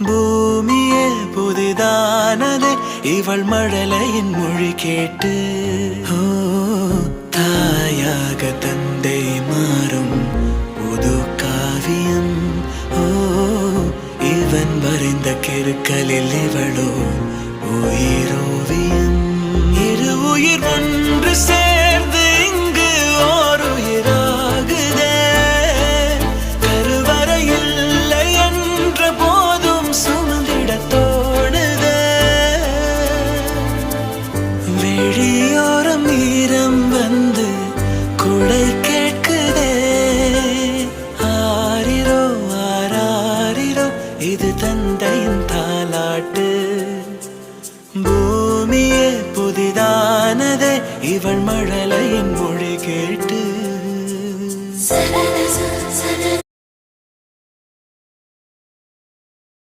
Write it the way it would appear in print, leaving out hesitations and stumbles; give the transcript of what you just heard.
பூமியே புதிதானதே இவள் மழலையின் மொழி கேட்டு. ஓ தாயாக தந்தை மாறும் புது காவியம். ஓ இவன் வரைந்த கிறுக்கலில் இவளோ உயிரோவியம். இரு உயிர் ஒன்று சேர்ந்து இங்கு ஓர் உயிராகுதே. கருவறை இல்லை என்ற போதும் சுமந்திட தோணுதே. வெளியோரம் ஈரம் வந்து குடை கேட்குதே. ஆரிரோ ஆராரிரோ இது தந்தையின் தாலாட்டு. பூமியே புதிதானதே இவள் மழலையின் மொழி கேட்டு.